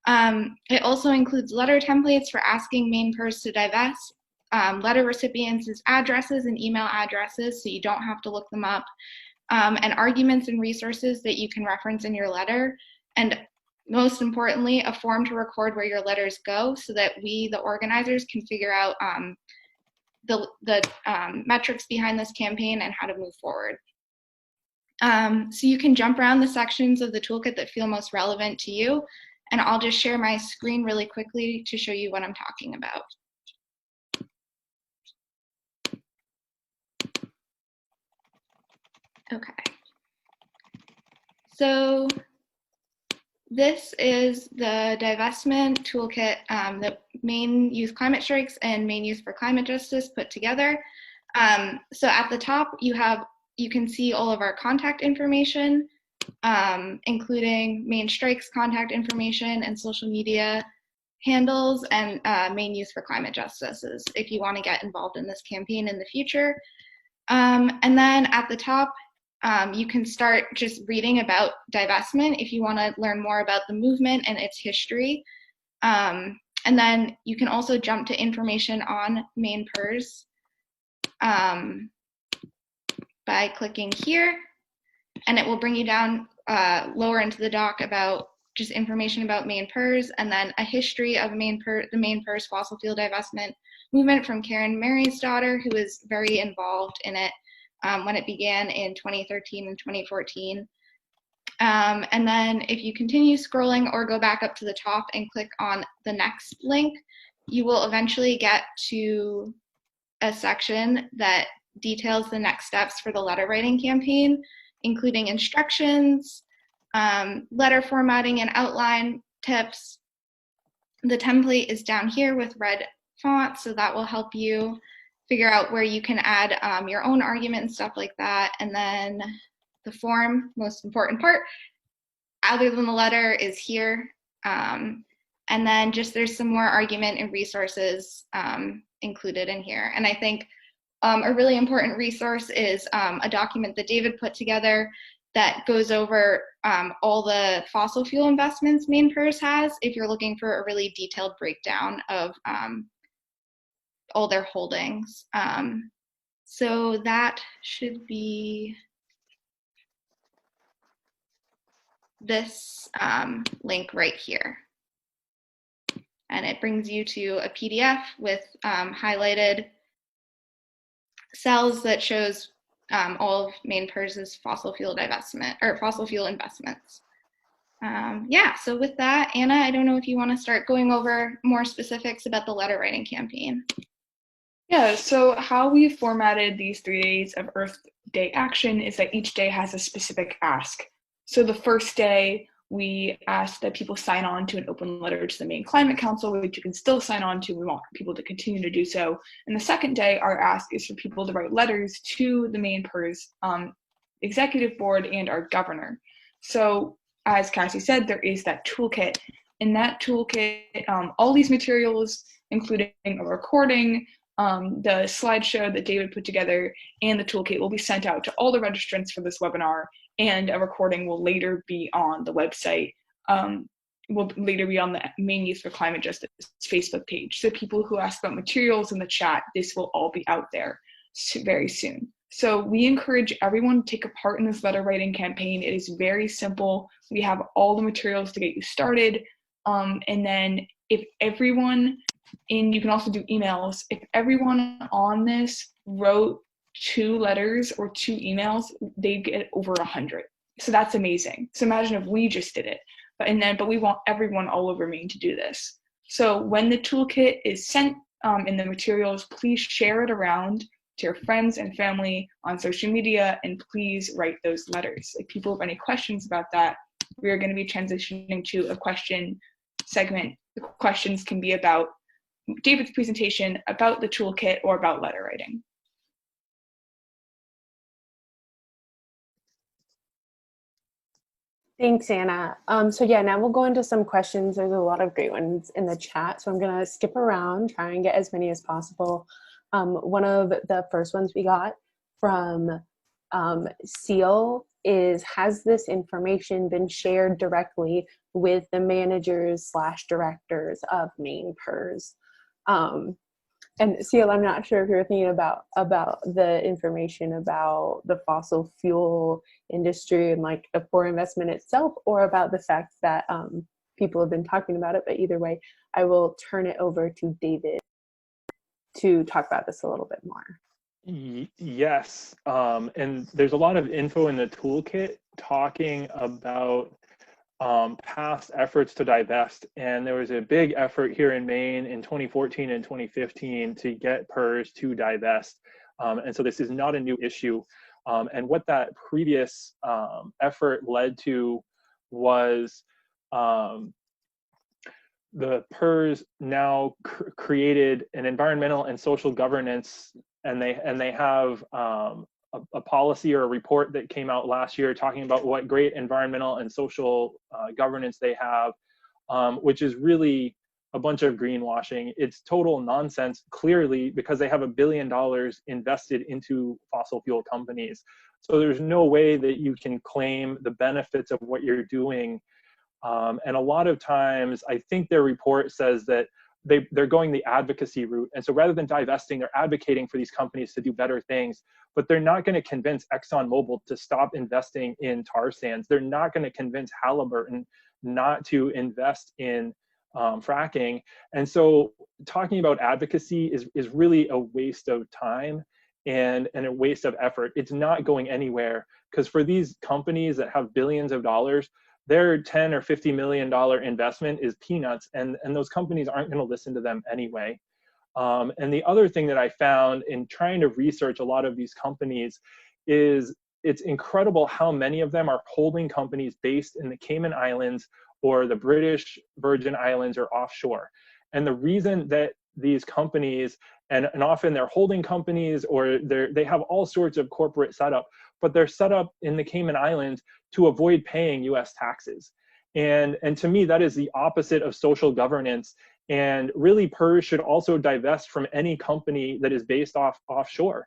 It also includes letter templates for asking Maine PERS to divest, letter recipients' addresses and email addresses so you don't have to look them up, and arguments and resources that you can reference in your letter, and most importantly, a form to record where your letters go so that we, the organizers, can figure out the metrics behind this campaign and how to move forward. So you can jump around the sections of the toolkit that feel most relevant to you, and I'll just share my screen really quickly to show you what I'm talking about. Okay. So this is the divestment toolkit that Maine Youth Climate Strikes and Maine Youth for Climate Justice put together. So at the top, you can see all of our contact information, including Maine Strikes contact information and social media handles, and Maine Youth for Climate Justice if you want to get involved in this campaign in the future. And then at the top, you can start just reading about divestment if you want to learn more about the movement and its history. And then you can also jump to information on Maine PERS by clicking here, and it will bring you down lower into the doc about just information about Maine PERS, and then a history of the Maine PERS fossil fuel divestment movement from Karen Mary's daughter, who is very involved in it when it began in 2013 and 2014. And then if you continue scrolling or go back up to the top and click on the next link, you will eventually get to a section that details the next steps for the letter writing campaign, including instructions, letter formatting and outline tips. The template is down here with red font, so that will help you figure out where you can add your own argument and stuff like that. And then the form, most important part, other than the letter, is here. And then just there's some more argument and resources included in here. And I think a really important resource is a document that David put together that goes over all the fossil fuel investments Maine PERS has if you're looking for a really detailed breakdown of all their holdings. So that should be this link right here. And it brings you to a PDF with highlighted cells that shows all of Maine PERS's fossil fuel divestment or fossil fuel investments. Yeah, so with that, Anna, I don't know if you want to start going over more specifics about the letter writing campaign. Yeah, so how we formatted these 3 days of Earth Day action is that each day has a specific ask. So the first day, we asked that people sign on to an open letter to the Maine Climate Council, which you can still sign on to. We want people to continue to do so. And the second day, our ask is for people to write letters to the Maine PERS executive board and our governor. So as Cassie said, there is that toolkit. In that toolkit, all these materials, including a recording, the slideshow that David put together, and the toolkit will be sent out to all the registrants for this webinar, and a recording will later be on the website, will later be on the Maine Youth for Climate Justice Facebook page. So people who ask about materials in the chat, this will all be out there very soon. So we encourage everyone to take a part in this letter writing campaign. It is very simple. We have all the materials to get you started. And then if everyone, and you can also do emails, if everyone on this wrote 2 letters or 2 emails, they get over 100. So that's amazing. So imagine if we just did it. But we want everyone all over Maine to do this. So when the toolkit is sent in the materials, please share it around to your friends and family on social media, and please write those letters. If people have any questions about that, we are going to be transitioning to a question segment. The questions can be about David's presentation, about the toolkit, or about letter writing. Thanks, Anna. So yeah, now we'll go into some questions. There's a lot of great ones in the chat, so I'm gonna skip around, try and get as many as possible. One of the first ones we got from Seal is, has this information been shared directly with the managers/directors of Maine PERS? And Seal, I'm not sure if you're thinking about the information about the fossil fuel industry and like the poor investment itself, or about the fact that people have been talking about it. But either way, I will turn it over to David to talk about this a little bit more. Yes, and there's a lot of info in the toolkit talking about past efforts to divest, and there was a big effort here in Maine in 2014 and 2015 to get PERS to divest, and so this is not a new issue. And what that previous effort led to was the PERS now created an environmental and social governance, and they have a policy or a report that came out last year talking about what great environmental and social governance they have, which is really a bunch of greenwashing. It's total nonsense, clearly, because they have $1 billion invested into fossil fuel companies. So there's no way that you can claim the benefits of what you're doing. And a lot of times, I think their report says that they're going the advocacy route. And so rather than divesting, they're advocating for these companies to do better things, but they're not going to convince ExxonMobil to stop investing in tar sands. They're not going to convince Halliburton not to invest in fracking. And so talking about advocacy is really a waste of time and a waste of effort. It's not going anywhere, because for these companies that have billions of dollars, their $10 or $50 million investment is peanuts, and those companies aren't going to listen to them anyway. And the other thing that I found in trying to research a lot of these companies is it's incredible how many of them are holding companies based in the Cayman Islands or the British Virgin Islands or offshore. And the reason that these companies, and often they're holding companies or they have all sorts of corporate setup, but they're set up in the Cayman Islands to avoid paying US taxes. And to me, that is the opposite of social governance. And really, PERS should also divest from any company that is based offshore.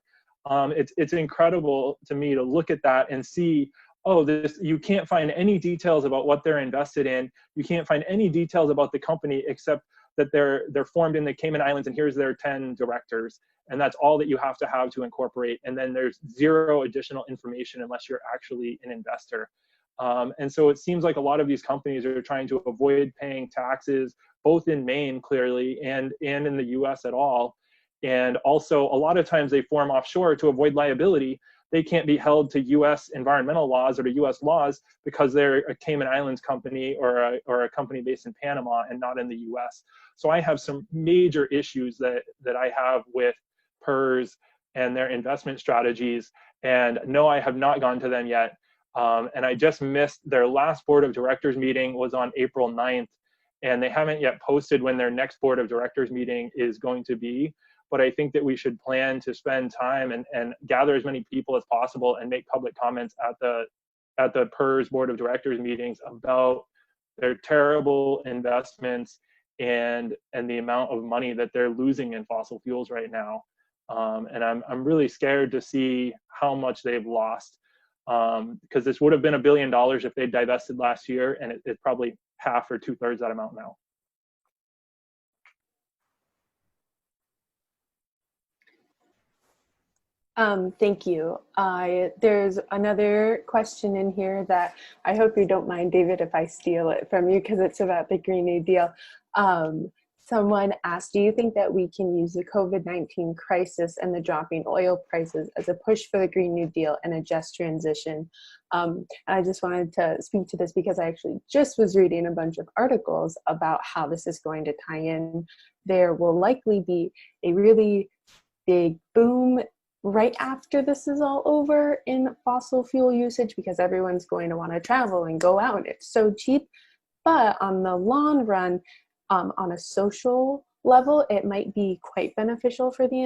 It's incredible to me to look at that and see, oh, you can't find any details about what they're invested in. You can't find any details about the company except that they're formed in the Cayman Islands, and here's their 10 directors. And that's all that you have to incorporate. And then there's zero additional information unless you're actually an investor. And so it seems like a lot of these companies are trying to avoid paying taxes, both in Maine, clearly, and in the US at all. And also, a lot of times they form offshore to avoid liability. They can't be held to US environmental laws or to US laws because they're a Cayman Islands company or a company based in Panama and not in the US. So I have some major issues that I have with PERS and their investment strategies. And no, I have not gone to them yet. And I just missed their last board of directors meeting was on April 9th. And they haven't yet posted when their next board of directors meeting is going to be. But I think that we should plan to spend time and gather as many people as possible and make public comments at at the PERS Board of Directors meetings about their terrible investments and the amount of money that they're losing in fossil fuels right now. And I'm really scared to see how much they've lost, because this would have been $1 billion if they divested last year, and it's probably half or 2/3 that amount now. Thank you. There's another question in here that I hope you don't mind, David, if I steal it from you, because it's about the Green New Deal. Someone asked, do you think that we can use the COVID-19 crisis and the dropping oil prices as a push for the Green New Deal and a just transition? And I just wanted to speak to this because I actually just was reading a bunch of articles about how this is going to tie in. There will likely be a really big boom right after this is all over in fossil fuel usage, because everyone's going to want to travel and go out and it's so cheap. But on the long run, on a social level, it might be quite beneficial for the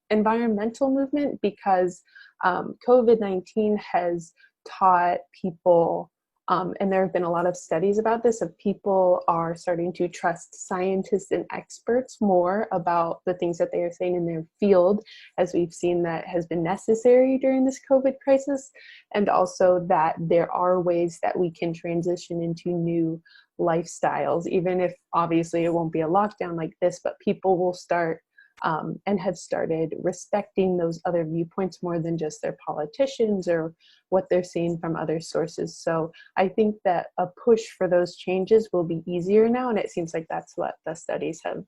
environmental movement, because COVID-19 has taught people, and there have been a lot of studies about this, of people are starting to trust scientists and experts more about the things that they are saying in their field, as we've seen that has been necessary during this COVID crisis, and also that there are ways that we can transition into new lifestyles, even if obviously it won't be a lockdown like this, but people will start and have started respecting those other viewpoints more than just their politicians or what they're seeing from other sources. So I think that a push for those changes will be easier now, and it seems like that's what the studies have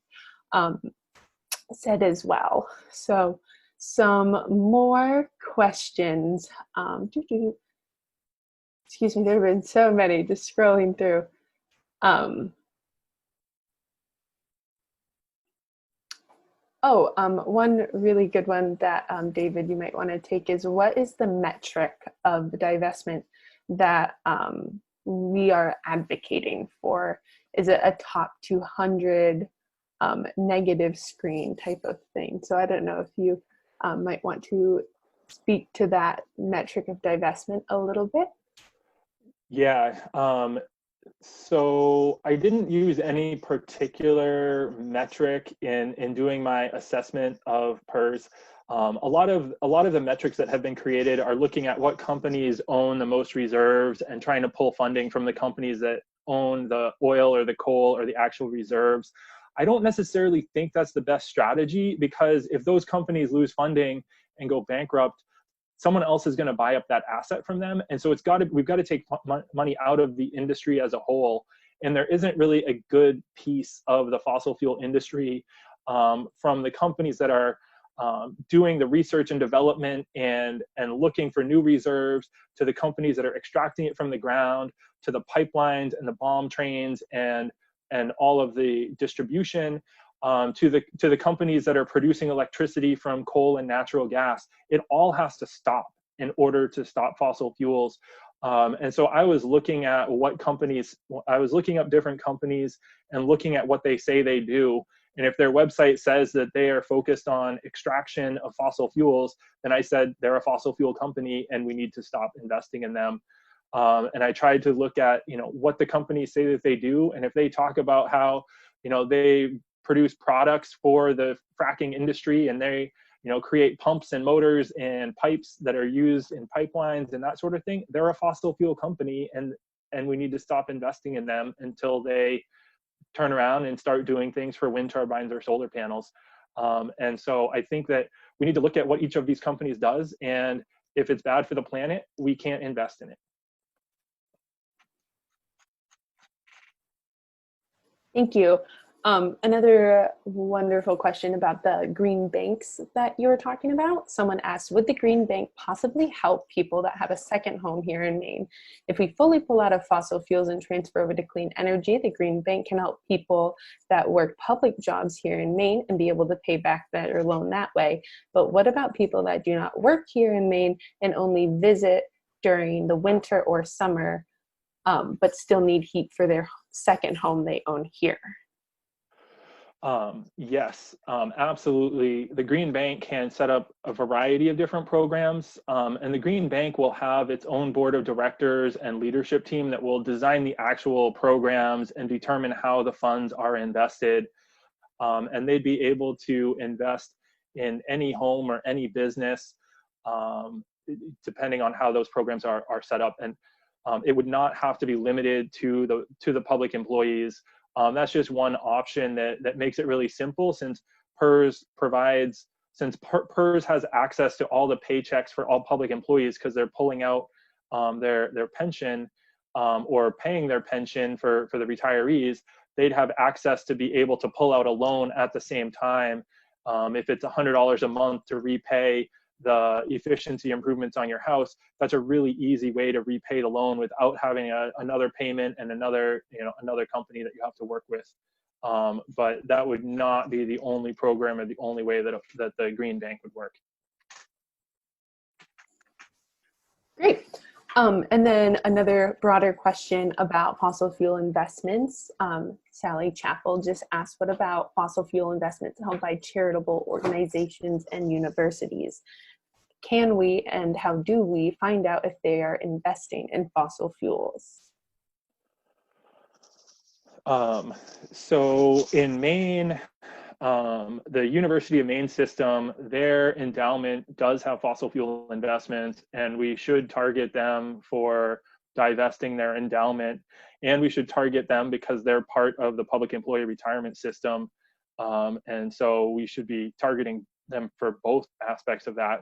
said as well. So some more questions. Excuse me, there have been so many, just scrolling through. One really good one that, David, you might want to take is, what is the metric of the divestment that we are advocating for? Is it a top 200 negative screen type of thing? So I don't know if you might want to speak to that metric of divestment a little bit. Yeah. So I didn't use any particular metric in doing my assessment of PERS. A lot of the metrics that have been created are looking at what companies own the most reserves and trying to pull funding from the companies that own the oil or the coal or the actual reserves. I don't necessarily think that's the best strategy, because if those companies lose funding and go bankrupt, someone else is going to buy up that asset from them. And so we've got to take money out of the industry as a whole. And there isn't really a good piece of the fossil fuel industry, from the companies that are doing the research and development and looking for new reserves, to the companies that are extracting it from the ground, to the pipelines and the bomb trains and all of the distribution, to the companies that are producing electricity from coal and natural gas. It all has to stop in order to stop fossil fuels. And so I was looking at I was looking up different companies and looking at what they say they do. And if their website says that they are focused on extraction of fossil fuels, then I said they're a fossil fuel company and we need to stop investing in them. And I tried to look at, what the companies say that they do. And if they talk about how, they produce products for the fracking industry and they, create pumps and motors and pipes that are used in pipelines and that sort of thing, they're a fossil fuel company, and we need to stop investing in them until they turn around and start doing things for wind turbines or solar panels. And so I think that we need to look at what each of these companies does, and if it's bad for the planet, we can't invest in it. Thank you. Another wonderful question about the green banks that you were talking about. Someone asked, would the green bank possibly help people that have a second home here in Maine? If we fully pull out of fossil fuels and transfer over to clean energy, the green bank can help people that work public jobs here in Maine and be able to pay back their loan that way. But what about people that do not work here in Maine and only visit during the winter or summer, but still need heat for their second home they own here? Yes, absolutely. The Green Bank can set up a variety of different programs, and the Green Bank will have its own board of directors and leadership team that will design the actual programs and determine how the funds are invested. And they'd be able to invest in any home or any business, depending on how those programs are set up. And it would not have to be limited to the public employees. That's just one option that makes it really simple, since PERS provides, since PERS has access to all the paychecks for all public employees, because they're pulling out their pension or paying their pension for the retirees. They'd have access to be able to pull out a loan at the same time. If it's $100 a month to repay the efficiency improvements on your house, that's a really easy way to repay the loan without having another payment and another company that you have to work with. But that would not be the only program or the only way that the Green Bank would work. Great. And then another broader question about fossil fuel investments. Sally Chappell just asked, what about fossil fuel investments held by charitable organizations and universities? Can we, and how do we, find out if they are investing in fossil fuels? So in Maine, the University of Maine system, their endowment does have fossil fuel investments, and we should target them for divesting their endowment, and we should target them because they're part of the public employee retirement system. And so we should be targeting them for both aspects of that.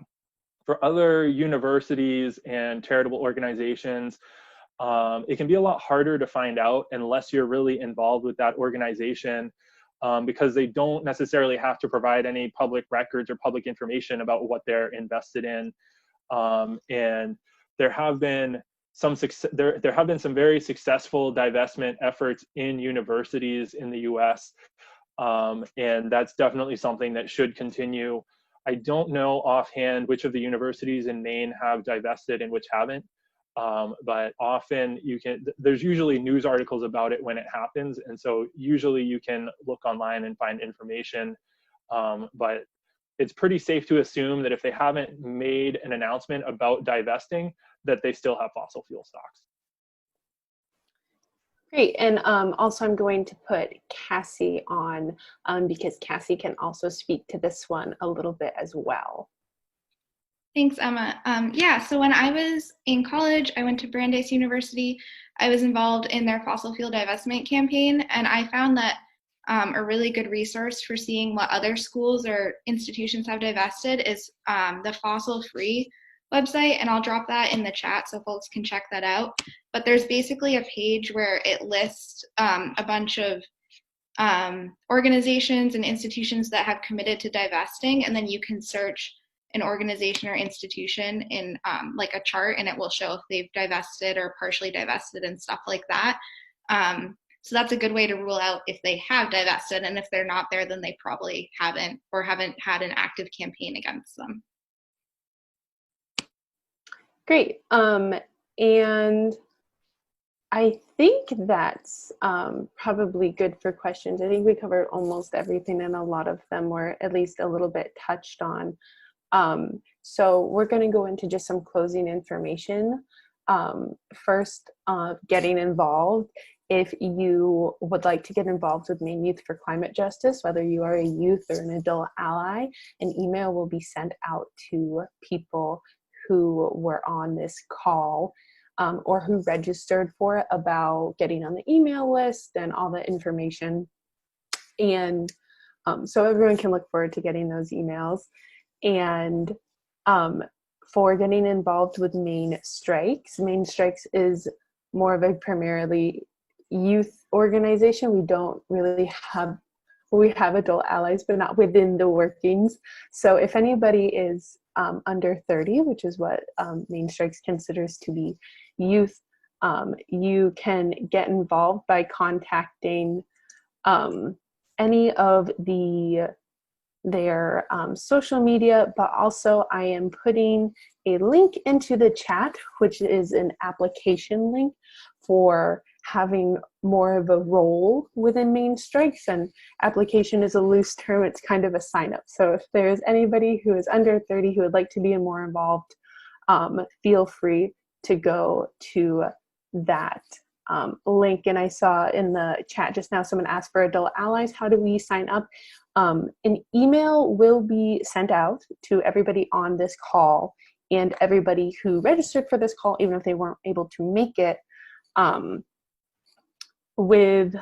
For other universities and charitable organizations, it can be a lot harder to find out unless you're really involved with that organization, because they don't necessarily have to provide any public records or public information about what they're invested in. And there have been some very successful divestment efforts in universities in the US, and that's definitely something that should continue. I don't know offhand which of the universities in Maine have divested and which haven't. But often there's usually news articles about it when it happens. And so usually you can look online and find information. But it's pretty safe to assume that if they haven't made an announcement about divesting, that they still have fossil fuel stocks. Great. And also I'm going to put Cassie on because Cassie can also speak to this one a little bit as well. Thanks, Emma. Yeah, so when I was in college, I went to Brandeis University. I was involved in their fossil fuel divestment campaign, and I found that a really good resource for seeing what other schools or institutions have divested is the Fossil Free website, and I'll drop that in the chat so folks can check that out. But there's basically a page where it lists a bunch of organizations and institutions that have committed to divesting, and then you can search an organization or institution in like a chart, and it will show if they've divested or partially divested and stuff like that. So that's a good way to rule out if they have divested, and if they're not there, then they probably haven't or haven't had an active campaign against them. Great. And I think that's probably good for questions. I think we covered almost everything, and a lot of them were at least a little bit touched on. So we're going to go into just some closing information. First, getting involved. If you would like to get involved with Maine Youth for Climate Justice, whether you are a youth or an adult ally, an email will be sent out to people who were on this call or who registered for it about getting on the email list and all the information. And so everyone can look forward to getting those emails. And for getting involved with Maine Strikes is more of a primarily youth organization. We don't really have, we have adult allies, but not within the workings. So if anybody is under 30, which is what Maine Strikes considers to be youth, you can get involved by contacting any of the their social media, but also I am putting a link into the chat, which is an application link for having more of a role within Maine Strikes. And application is a loose term, it's kind of a sign up. So if there's anybody who is under 30 who would like to be more involved, feel free to go to that link. And I saw in the chat just now someone asked for adult allies. How do we sign up? An email will be sent out to everybody on this call and everybody who registered for this call, even if they weren't able to make it, with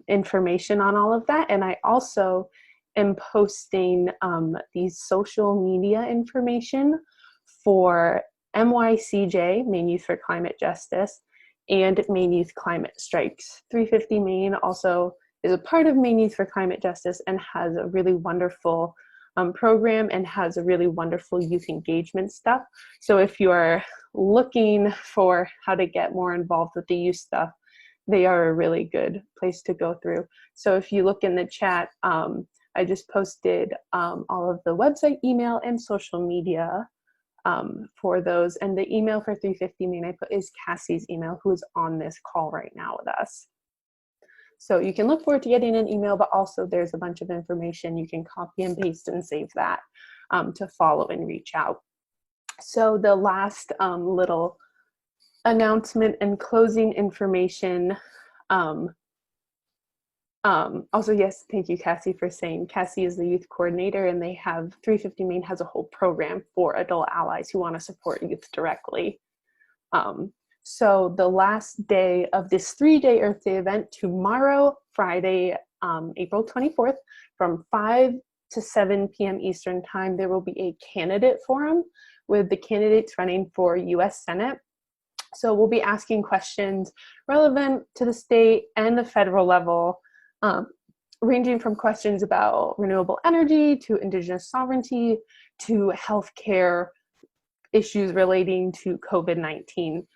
information on all of that. And I also am posting these social media information for MYCJ, Maine Youth for Climate Justice, and Maine Youth Climate Strikes. 350 Maine also is a part of Maine Youth for Climate Justice and has a really wonderful program and has a really wonderful youth engagement stuff. So if you are looking for how to get more involved with the youth stuff, they are a really good place to go through. So if you look in the chat, I just posted all of the website, email, and social media for those. And the email for 350 Maine I put is Cassie's email, who is on this call right now with us. So you can look forward to getting an email, but also there's a bunch of information you can copy and paste and save that to follow and reach out. So the last little announcement and closing information. Also, yes, thank you, Cassie, for saying Cassie is the youth coordinator, and they have 350 Maine has a whole program for adult allies who want to support youth directly. So the last day of this 3-day Earth Day event, tomorrow, Friday, April 24th, from 5 to 7 p.m. Eastern Time, there will be a candidate forum with the candidates running for U.S. Senate. So we'll be asking questions relevant to the state and the federal level, ranging from questions about renewable energy to Indigenous sovereignty to healthcare issues relating to COVID-19.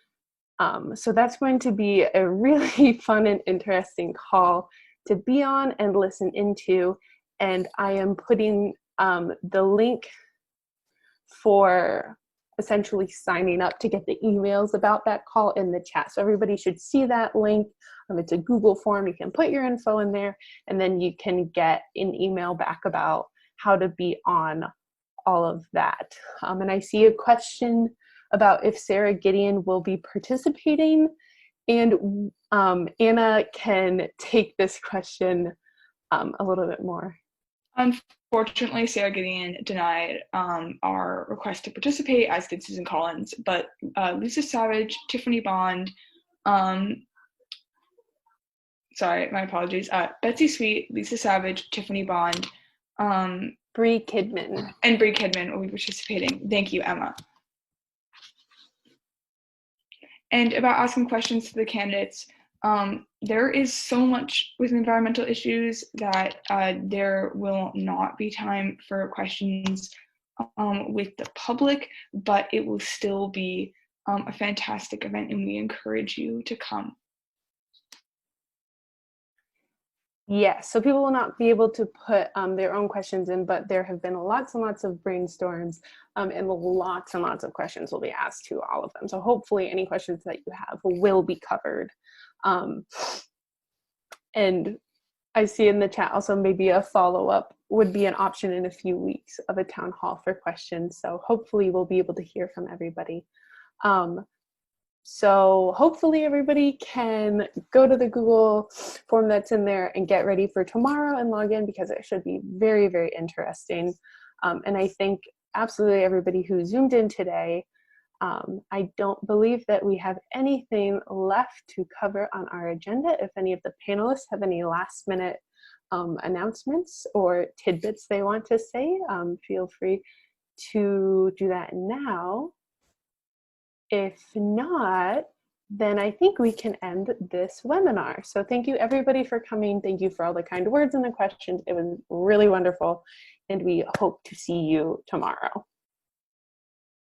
So that's going to be a really fun and interesting call to be on and listen into. And I am putting the link for essentially signing up to get the emails about that call in the chat. So everybody should see that link. It's a Google form. You can put your info in there, and then you can get an email back about how to be on all of that. And I see a question about if Sarah Gideon will be participating, and Anna can take this question a little bit more. Unfortunately, Sarah Gideon denied our request to participate, as did Susan Collins, but Lisa Savage, Tiffany Bond, sorry, my apologies, Betsy Sweet, Lisa Savage, Tiffany Bond, Bree Kidman. And Bree Kidman will be participating. Thank you, Emma. And about asking questions to the candidates, there is so much with environmental issues that there will not be time for questions with the public, but it will still be a fantastic event, and we encourage you to come. Yes, so people will not be able to put their own questions in, but there have been lots and lots of brainstorms and lots of questions will be asked to all of them. So hopefully any questions that you have will be covered. And I see in the chat also maybe a follow-up would be an option in a few weeks of a town hall for questions. So hopefully we'll be able to hear from everybody. So hopefully everybody can go to the Google form that's in there and get ready for tomorrow and log in, because it should be very, very interesting. And I think absolutely everybody who zoomed in today, I don't believe that we have anything left to cover on our agenda. If any of the panelists have any last minute announcements or tidbits they want to say, feel free to do that now. If not, then I think we can end this webinar. So thank you everybody for coming. Thank you for all the kind words and the questions. It was really wonderful, and we hope to see you tomorrow.